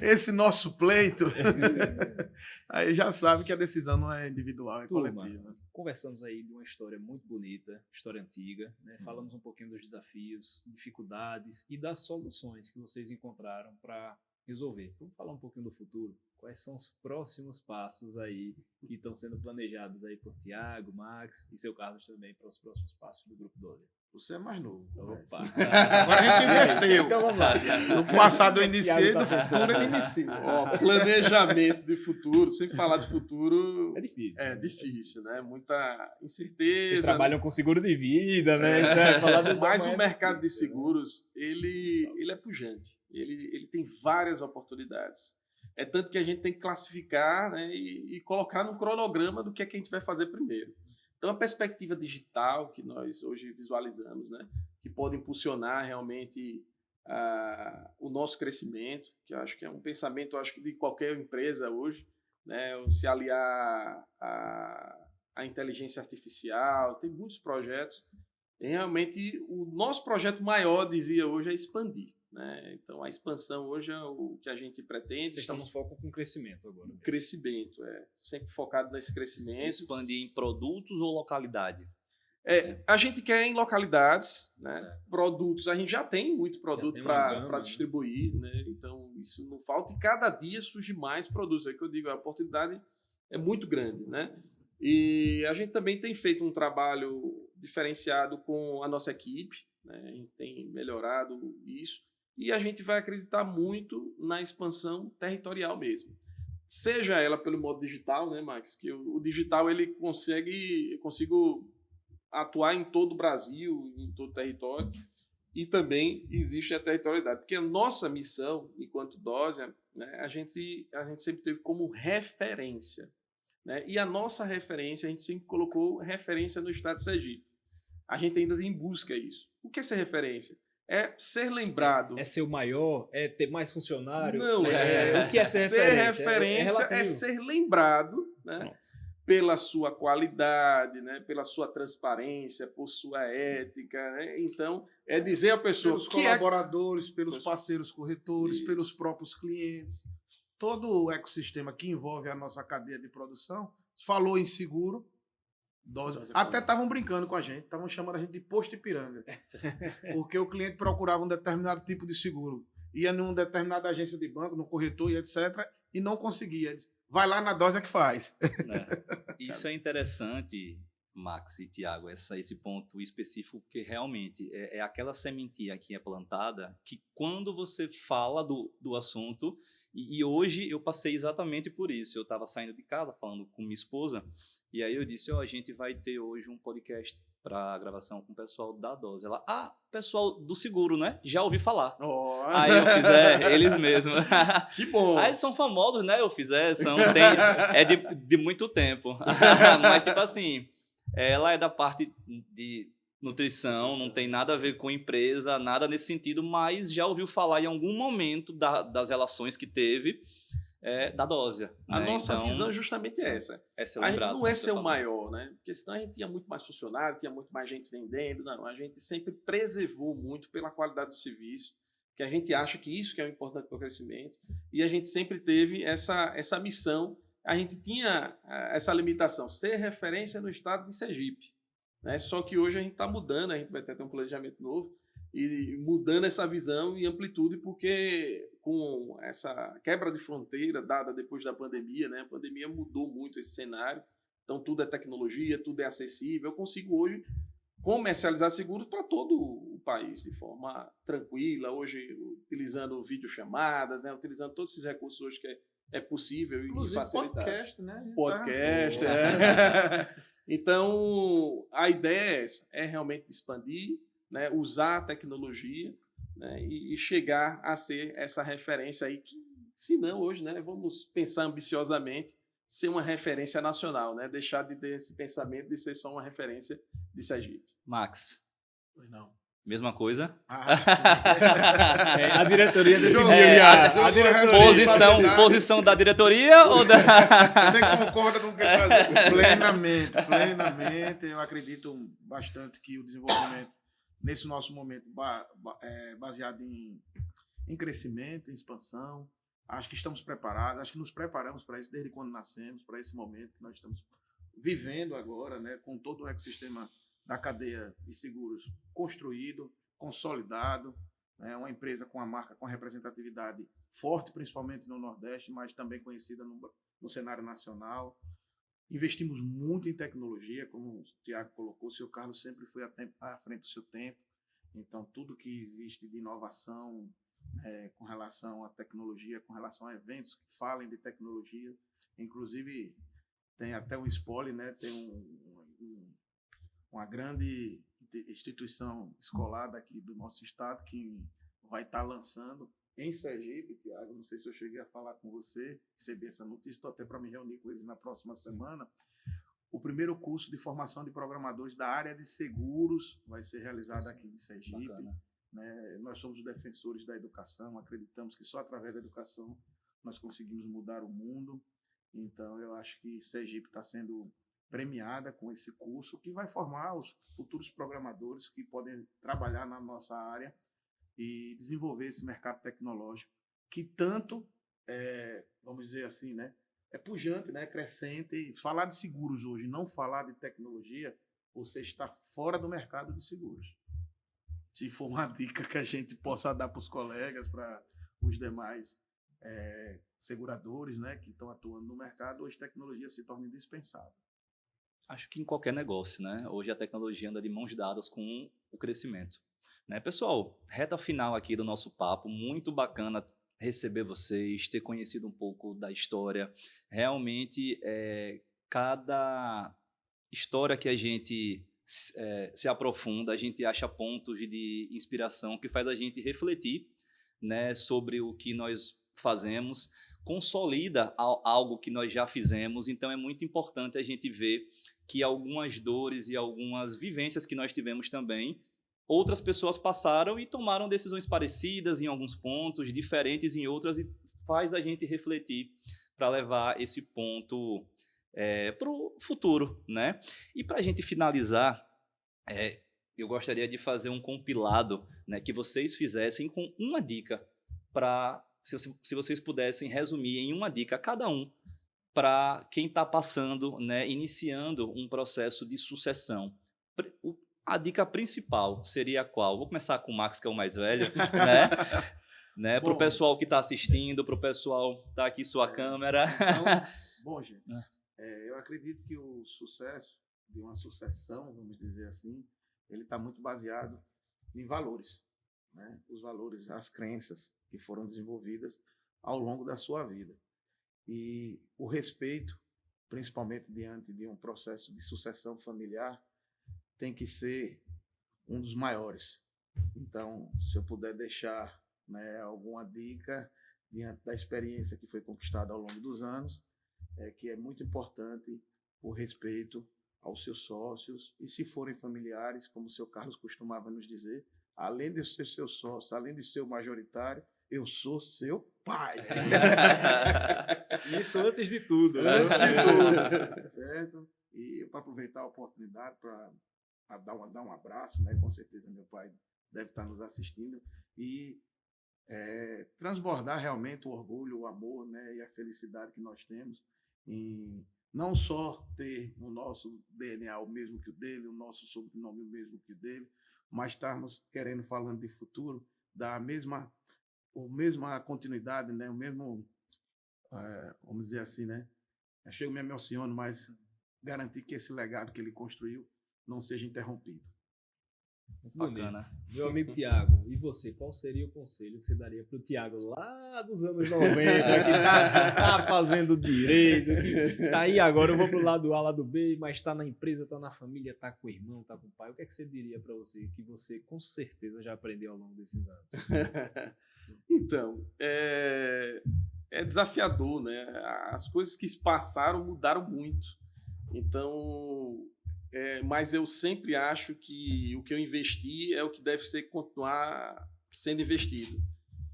esse nosso pleito. Aí já sabe que a decisão não é individual, é coletiva. Conversamos aí de uma história muito bonita, história antiga, né? Falamos um pouquinho dos desafios, dificuldades e das soluções que vocês encontraram para resolver. Vamos falar um pouquinho do futuro? Quais são os próximos passos aí que estão sendo planejados aí por Thiago, Max e seu Carlos também para os próximos passos do Grupo 12? Você é mais novo. Opa! Agora a gente inverteu. Então vamos lá, Thiago. No passado eu iniciei, no futuro ele inicia. Planejamento de futuro, sem falar de futuro... É difícil. É difícil, né? Muita incerteza. Vocês trabalham com seguro de vida, né? Então, mas o mercado de seguros, ele é pujante. Ele tem várias oportunidades. É tanto que a gente tem que classificar, né, e colocar no cronograma do que é que a gente vai fazer primeiro. Então, a perspectiva digital que nós hoje visualizamos, né, que pode impulsionar realmente o nosso crescimento, que eu acho que é um pensamento de qualquer empresa hoje, né, se aliar à inteligência artificial, tem muitos projetos. E realmente, o nosso projeto maior, dizia hoje, é expandir. Né? Então, a expansão hoje é o que a gente pretende. Vocês estão no foco com crescimento agora. Crescimento, sempre focado nesse crescimento. Expandir em produtos ou localidade? A gente quer em localidades, né? Produtos, a gente já tem muito produto para distribuir, né? Então isso não falta, e cada dia surge mais produtos. É que eu digo, a oportunidade é muito grande, né? E a gente também tem feito um trabalho diferenciado com a nossa equipe, né? A gente tem melhorado isso. E a gente vai acreditar muito na expansão territorial mesmo. Seja ela pelo modo digital, né, Max? Que o digital ele consigo atuar em todo o Brasil, em todo o território. E também existe a territorialidade. Porque a nossa missão, enquanto Dósia, né, a gente sempre teve como referência. Né? E a nossa referência, a gente sempre colocou referência no estado de Sergipe. A gente ainda tem em busca isso. O que é ser referência? É ser lembrado. É ser o maior? É ter mais funcionário? Não, o que é ser referência? Ser referência é ser lembrado, né, pela sua qualidade, né, pela sua transparência, por sua ética. Né? Então, é dizer à pessoa... Pelos colaboradores, pelos parceiros corretores, pelos próprios clientes. Todo o ecossistema que envolve a nossa cadeia de produção. Falou em seguro. Até estavam brincando com a gente, estavam chamando a gente de posto Ipiranga, porque o cliente procurava um determinado tipo de seguro, ia numa determinada agência de banco, no corretor e etc, e não conseguia. Vai lá na Dose que faz. Isso é interessante, Max e Thiago, esse ponto específico, porque realmente é aquela sementinha que é plantada que quando você fala do assunto, e hoje eu passei exatamente por isso. Eu estava saindo de casa falando com minha esposa, E aí eu disse, a gente vai ter hoje um podcast para gravação com o pessoal da Dose. Ela, pessoal do seguro, né? Já ouvi falar. Oh. Aí eu fiz, eles mesmos. Que bom. Aí eles são famosos, né? Eu fiz, de muito tempo. Mas, tipo assim, ela é da parte de nutrição, não tem nada a ver com empresa, nada nesse sentido, mas já ouviu falar em algum momento das relações que teve da Dose. A nossa visão justamente é essa. A gente não é ser o maior, né? Porque senão a gente tinha muito mais funcionário, tinha muito mais gente vendendo. Não, a gente sempre preservou muito pela qualidade do serviço, que a gente acha que isso que é o importante para o crescimento. E a gente sempre teve essa missão. A gente tinha essa limitação, ser referência no estado de Sergipe. Né? Só que hoje a gente está mudando, a gente vai ter um planejamento novo, e mudando essa visão e amplitude, porque com essa quebra de fronteira dada depois da pandemia, né? A pandemia mudou muito esse cenário, então tudo é tecnologia, tudo é acessível. Eu consigo hoje comercializar seguros para todo o país de forma tranquila, hoje utilizando videochamadas, né? Utilizando todos esses recursos hoje que é possível. Inclusive, e facilitar. Podcast, né? Podcast, Então, a ideia é realmente expandir, né, usar a tecnologia, né, e chegar a ser essa referência aí que, se não hoje, né, vamos pensar ambiciosamente, ser uma referência nacional, né, deixar de ter esse pensamento de ser só uma referência de Sergipe. Max. Pois não. Mesma coisa? A diretoria decidiu. Posição da diretoria ou da... Você concorda com o que ele está dizendo? Plenamente. Eu acredito bastante que o desenvolvimento, nesse nosso momento, baseado em crescimento, em expansão, acho que estamos preparados, acho que nos preparamos para isso desde quando nascemos, para esse momento que nós estamos vivendo agora, né, com todo o ecossistema da cadeia de seguros construído, consolidado, né? Uma empresa com a marca, com a representatividade forte, principalmente no Nordeste, mas também conhecida no cenário nacional. Investimos muito em tecnologia, como o Tiago colocou, o seu Carlos sempre foi à frente do seu tempo, então tudo que existe de inovação com relação à tecnologia, com relação a eventos que falem de tecnologia, inclusive tem até um spoiler, né? Tem uma grande instituição escolar daqui do nosso estado que vai estar lançando em Sergipe, Tiago, não sei se eu cheguei a falar com você, recebi essa notícia, estou até para me reunir com eles na próxima semana. O primeiro curso de formação de programadores da área de seguros vai ser realizado aqui em Sergipe. Né? Nós somos os defensores da educação, acreditamos que só através da educação nós conseguimos mudar o mundo. Então, eu acho que Sergipe está sendo premiada com esse curso, que vai formar os futuros programadores que podem trabalhar na nossa área e desenvolver esse mercado tecnológico que tanto, vamos dizer assim, né, é pujante, né, crescente. E falar de seguros hoje, não falar de tecnologia, você está fora do mercado de seguros. Se for uma dica que a gente possa dar para os colegas, para os demais seguradores, né, que estão atuando no mercado, hoje a tecnologia se torna indispensável. Acho que em qualquer negócio, né? Hoje a tecnologia anda de mãos dadas com o crescimento. Né? Pessoal, reta final aqui do nosso papo, muito bacana receber vocês, ter conhecido um pouco da história. Realmente, cada história que a gente se aprofunda, a gente acha pontos de inspiração que faz a gente refletir, né, sobre o que nós fazemos, consolida algo que nós já fizemos. Então, é muito importante a gente ver que algumas dores e algumas vivências que nós tivemos também, outras pessoas passaram e tomaram decisões parecidas em alguns pontos, diferentes em outras, e faz a gente refletir para levar esse ponto para o futuro, né? E para a gente finalizar, eu gostaria de fazer um compilado, né, que vocês fizessem com uma dica para, se vocês pudessem resumir em uma dica cada um, para quem está passando, né, iniciando um processo de sucessão. A dica principal seria qual? Vou começar com o Max, que é o mais velho, né? Para o pessoal que está assistindo, para o pessoal que está aqui sua câmera. Então, bom, gente, eu acredito que o sucesso de uma sucessão, vamos dizer assim, ele está muito baseado em valores, né? Os valores, as crenças que foram desenvolvidas ao longo da sua vida. E o respeito principalmente diante de um processo de sucessão familiar, tem que ser um dos maiores. Então, se eu puder deixar, né, alguma dica diante da experiência que foi conquistada ao longo dos anos, é que é muito importante o respeito aos seus sócios, e se forem familiares, como o seu Carlos costumava nos dizer, além de ser seu sócio, além de ser o majoritário, eu sou seu pai. Isso antes de tudo. Antes de tudo. Certo? E para aproveitar a oportunidade para dar um abraço, né? Com certeza meu pai deve estar nos assistindo, e transbordar realmente o orgulho, o amor, né? E a felicidade que nós temos em não só ter o nosso DNA o mesmo que o dele, o nosso sobrenome o mesmo que o dele, mas estarmos querendo, falando de futuro, dar a mesma continuidade, né? O mesmo, vamos dizer assim, né? Chego me emociono, mas garantir que esse legado que ele construiu não seja interrompido. Bacana. Meu amigo Tiago, e você, qual seria o conselho que você daria para o Tiago lá dos anos 90, que tá fazendo direito, que tá aí agora, eu vou pro lado A, lado B, mas está na empresa, está na família, está com o irmão, está com o pai. O que é que você diria para você, que você com certeza já aprendeu ao longo desses anos? Então, é desafiador, né? As coisas que passaram mudaram muito. Então, mas eu sempre acho que o que eu investi é o que deve ser continuar sendo investido,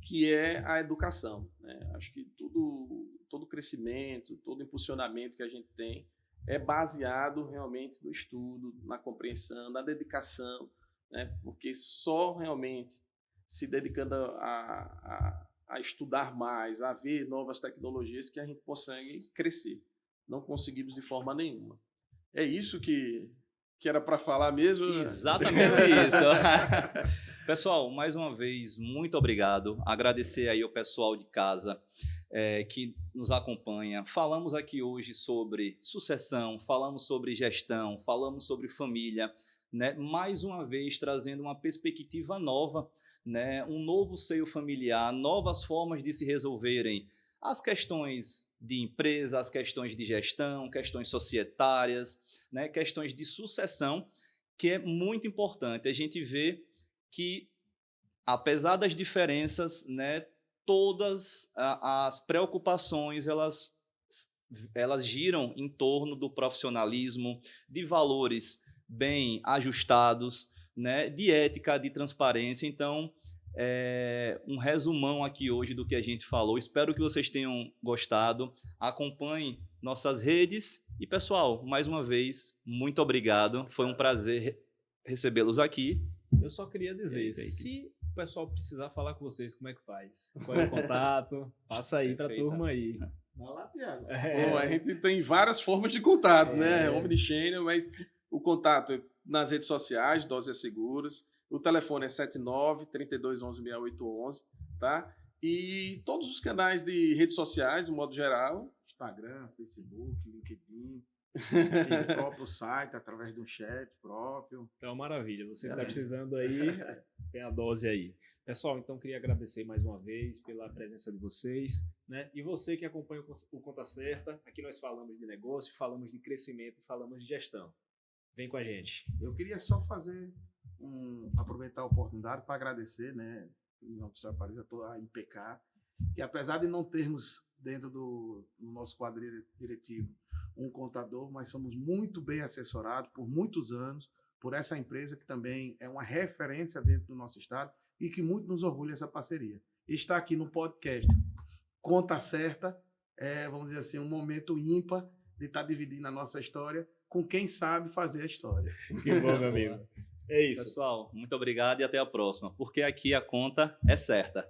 que é a educação, né? Acho que todo crescimento, todo impulsionamento que a gente tem é baseado realmente no estudo, na compreensão, na dedicação, né? Porque só realmente se dedicando a estudar mais, a ver novas tecnologias, que a gente consegue crescer. Não conseguimos de forma nenhuma. É isso que era para falar mesmo? Exatamente isso. Pessoal, mais uma vez, muito obrigado. Agradecer aí ao pessoal de casa que nos acompanha. Falamos aqui hoje sobre sucessão, falamos sobre gestão, falamos sobre família, né? Mais uma vez trazendo uma perspectiva nova, né? Um novo seio familiar, novas formas de se resolverem as questões de empresa, as questões de gestão, questões societárias, né, questões de sucessão, que é muito importante. A gente vê que, apesar das diferenças, né, todas as preocupações, elas giram em torno do profissionalismo, de valores bem ajustados, né, de ética, de transparência. Então, um resumão aqui hoje do que a gente falou. Espero que vocês tenham gostado. Acompanhem nossas redes. E, pessoal, mais uma vez, muito obrigado. Foi um prazer recebê-los aqui. Eu só queria dizer, se o pessoal precisar falar com vocês, como é que faz? Qual é o contato? Passa aí para a turma aí. Vai lá, Tiago. Bom, a gente tem várias formas de contato, né? Omnichannel, mas o contato é nas redes sociais, Doses Seguros. O telefone é 79-3211-6811, tá? E todos os canais de redes sociais, de modo geral. Instagram, Facebook, LinkedIn, o próprio site, através do chat próprio. Então, maravilha. Você que está precisando aí, tem a dose aí. Pessoal, então, queria agradecer mais uma vez pela presença de vocês, né? E você que acompanha o Conta Certa, aqui nós falamos de negócio, falamos de crescimento, falamos de gestão. Vem com a gente. Eu queria só aproveitar a oportunidade para agradecer, né, em nome do Sr. Paris, a IPK, que apesar de não termos dentro do nosso quadro diretivo um contador, mas somos muito bem assessorados por muitos anos por essa empresa que também é uma referência dentro do nosso estado e que muito nos orgulha essa parceria. Está aqui no podcast Conta Certa, vamos dizer assim, um momento ímpar de estar dividindo a nossa história com quem sabe fazer a história. Que bom, meu amigo. É isso. Pessoal, muito obrigado e até a próxima, porque aqui a conta é certa.